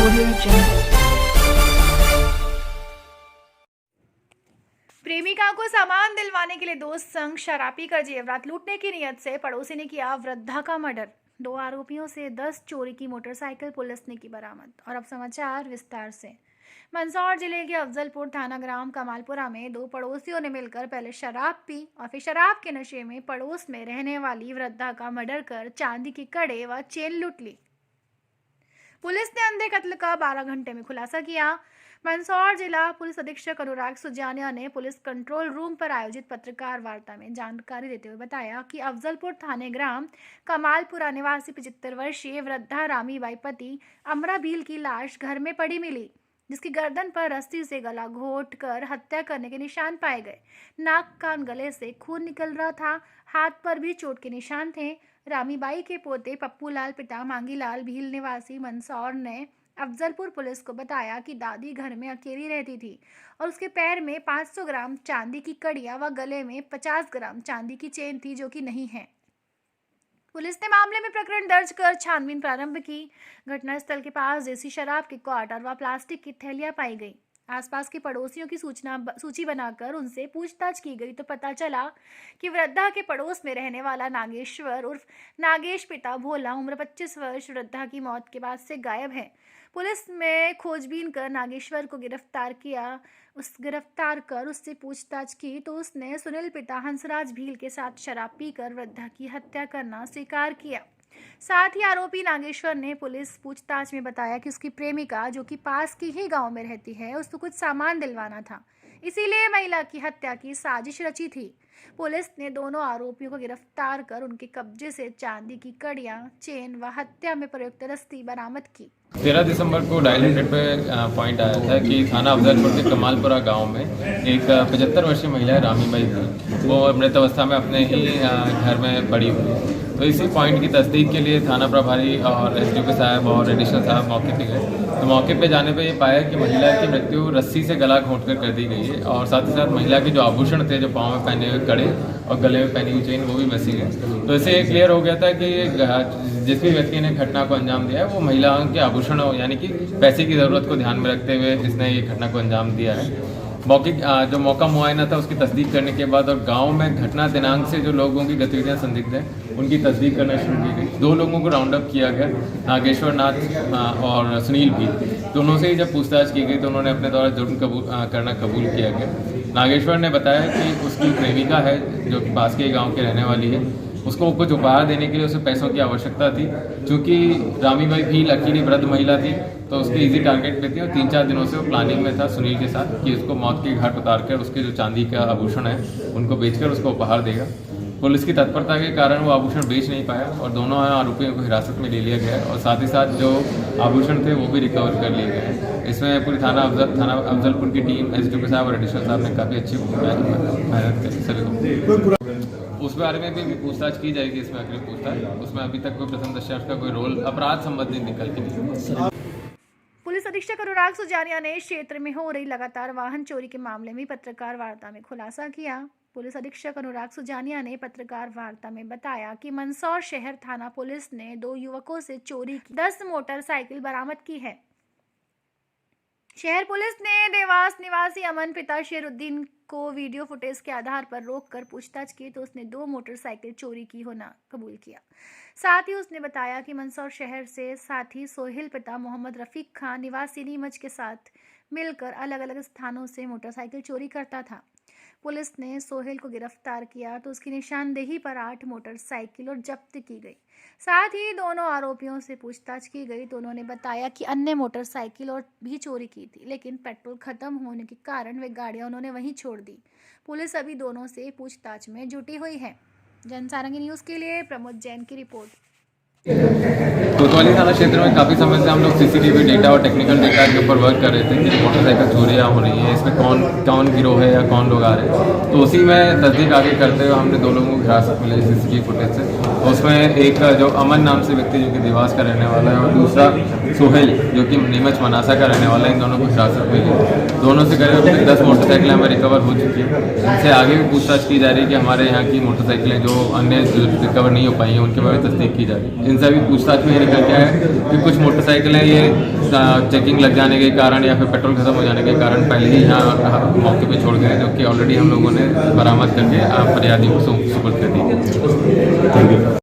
Audio Jungle. प्रेमिका को सामान दिलवाने के लिए दोस्त संग शराब पीकर जेवरात लूटने की नियत से पड़ोसी ने किया वृद्धा का मर्डर। 2 आरोपियों से 10 चोरी की मोटरसाइकिल पुलिस ने की बरामद। और अब समाचार विस्तार से। मंदसौर जिले के अफजलपुर थाना ग्राम कमालपुरा में 2 पड़ोसियों ने मिलकर पहले शराब पी और फिर शराब के नशे में पड़ोस में रहने वाली वृद्धा का मर्डर कर चांदी की कड़े व चेन लूट ली। पुलिस ने अंधे कत्ल का 12 घंटे में खुलासा किया। मंदसौर जिला पुलिस अधीक्षक अनुराग सुजानिया ने पुलिस कंट्रोल रूम पर आयोजित पत्रकार वार्ता में जानकारी देते हुए बताया कि अफजलपुर थाने ग्राम कमालपुरा निवासी 75 वर्षीय वृद्धा रामीबाई पति अमरा भील की लाश घर में पड़ी मिली, जिसकी गर्दन पर रस्सी से गला घोट कर हत्या करने के निशान पाए गए। नाक कान गले से खून निकल रहा था, हाथ पर भी चोट के निशान थे। रामीबाई के पोते पप्पूलाल पिता मांगीलाल भील निवासी मंदसौर ने अफजलपुर पुलिस को बताया कि दादी घर में अकेली रहती थी और उसके पैर में 500 ग्राम चांदी की कड़ियां व गले में 50 ग्राम चांदी की चेन थी, जो कि नहीं है। पुलिस ने मामले में प्रकरण दर्ज कर छानबीन प्रारंभ की। घटनास्थल के पास देसी शराब के क्वार्टर व प्लास्टिक की थैलियां पाई गई। आसपास के पड़ोसियों की सूची बनाकर उनसे पूछताछ की गई तो पता चला कि वृद्धा के पड़ोस में रहने वाला नागेश्वर उर्फ नागेश पिता भोला उम्र 25 वर्ष वृद्धा की मौत के बाद से गायब है। पुलिस में खोजबीन कर नागेश्वर को गिरफ्तार कर उससे पूछताछ की तो उसने सुनील पिता हंसराज भील के साथ शराब पीकर वृद्धा की हत्या करना स्वीकार किया। साथ ही आरोपी नागेश्वर ने पुलिस पूछताछ में बताया कि उसकी प्रेमिका, जो कि पास की ही गांव में रहती है, उसको कुछ सामान दिलवाना था, इसीलिए महिला की हत्या की साजिश रची थी। पुलिस ने दोनों आरोपियों को गिरफ्तार कर उनके कब्जे से चांदी की कड़ियां, चेन व हत्या में प्रयुक्त रस्सी बरामद की। 13 दिसंबर को डायल 100 पे पॉइंट आया था कि थाना अफजलपुर के कमालपुरा गांव में एक 75 वर्षीय महिला रामीबाई थी, वो मृत अवस्था में अपने ही घर में पड़ी हुई। तो इसी पॉइंट की तस्दीक के लिए थाना प्रभारी और एसडीओ साहब और एडिशनल साहब मौके पे गए। तो मौके पे जाने पे ये पाया कि महिला की मृत्यु रस्सी से गला घोंटकर कर दी गई है और साथ ही साथ महिला के जो आभूषण थे, जो पाँव में पहने हुए कड़े और गले में पहनी हुई चेन, वो भी बसी गए। तो इससे क्लियर हो गया था कि जिस भी व्यक्ति ने घटना को अंजाम दिया है वो महिलाओं के आभूषण यानी कि पैसे की ज़रूरत को ध्यान में रखते हुए इसने ये घटना को अंजाम दिया है। जो मौका मुआयना था उसकी तस्दीक करने के बाद और गांव में घटना दिनांक से जो लोगों की गतिविधियां संदिग्ध हैं उनकी तस्दीक करना शुरू की गई। 2 लोगों को राउंड अप किया गया, नागेश्वर नाथ और सुनील भी। दोनों से ही जब पूछताछ की गई तो उन्होंने अपने द्वारा जुर्म करना कबूल किया गया। नागेश्वर ने बताया कि उसकी प्रेमिका है जो कि पास के गाँव के रहने वाली है, उसको कुछ उपहार देने के लिए उसे पैसों की आवश्यकता थी। चूँकि रामीबाई भील अकेली वृद्ध महिला थी तो उसके इजी टारगेट पे थी और 3-4 दिनों से वो प्लानिंग में था सुनील के साथ कि उसको मौत के घाट उतार कर उसके जो चांदी का आभूषण है उनको बेचकर उसको उपहार देगा। पुलिस की तत्परता के कारण वो आभूषण बेच नहीं पाया और दोनों आरोपियों को हिरासत में ले लिया गया और साथ ही साथ जो आभूषण थे वो भी रिकवर कर लिए गए। इसमें पूरी थाना अफजलपुर की टीम, एसडीओ साहब और एडिशनल साहब ने काफ़ी अच्छी मेहनत करी सभी को। उस बारे में भी पूछताछ की जाएगी। इसमें अगली पूछताछ उसमें अभी तक कोई प्रथमदर्शी का कोई रोल अपराध संबंधित निकल के नहीं। पुलिस अधीक्षक अनुराग सुजानिया ने क्षेत्र में हो रही लगातार वाहन चोरी के मामले में पत्रकार वार्ता में खुलासा किया। पुलिस अधीक्षक अनुराग सुजानिया ने पत्रकार वार्ता में बताया कि मंदसौर शहर थाना पुलिस ने 2 युवकों से चोरी की 10 मोटरसाइकिल बरामद की है। शहर पुलिस ने देवास निवासी अमन पिता शेरुद्दीन को वीडियो फुटेज के आधार पर रोककर पूछताछ की तो उसने 2 मोटरसाइकिल चोरी की होना कबूल किया। साथ ही उसने बताया कि मंदसौर शहर से साथी सोहेल पिता मोहम्मद रफीक खान निवासी नीमच के साथ मिलकर अलग अलग स्थानों से मोटरसाइकिल चोरी करता था। पुलिस ने सोहेल को गिरफ्तार किया तो उसकी निशानदेही पर 8 मोटरसाइकिल और जब्त की गई। साथ ही दोनों आरोपियों से पूछताछ की गई तो उन्होंने बताया कि अन्य मोटरसाइकिल और भी चोरी की थी, लेकिन पेट्रोल खत्म होने के कारण वे गाड़ियां उन्होंने वहीं छोड़ दी। पुलिस अभी दोनों से पूछताछ में जुटी हुई है। जनसारंगी न्यूज़ के लिए प्रमोद जैन की रिपोर्ट। कोतवाली थाना क्षेत्र में काफ़ी समय से हम लोग सीसीटीवी डेटा और टेक्निकल डेटा के ऊपर वर्क कर रहे थे कि मोटरसाइकिल चोरियाँ हो रही हैं, इसमें कौन गिरोह है या कौन लोग आ रहे हैं। तो उसी में तस्दीक आगे करते हुए हमने 2 लोगों को हिरासत में लिया सीसीटीवी फुटेज से। उसमें एक जो अमन नाम से व्यक्ति जो कि देवास का रहने वाला है और दूसरा सोहेल जो कि नीमच मनासा का रहने वाला है, इन दोनों को हिरासत में लिया। दोनों से करीब 10 मोटरसाइकिलें हमें रिकवर हो चुकी है। इनसे आगे भी पूछताछ की जा रही है कि हमारे यहाँ की मोटरसाइकिलें जो अन्य रिकवर नहीं हो पाई हैं उनके बारे में तस्दीक की जा रही है। इनसे भी पूछताछ में ये निकल के आया है कि कुछ मोटरसाइकिलें ये चेकिंग लग जाने के कारण या फिर पेट्रोल खत्म हो जाने के कारण पहले ही यहाँ मौके पे छोड़ गए, जो कि ऑलरेडी हम लोगों ने बरामद करके फरियादियों को सुपुर्द कर दी। Thank you.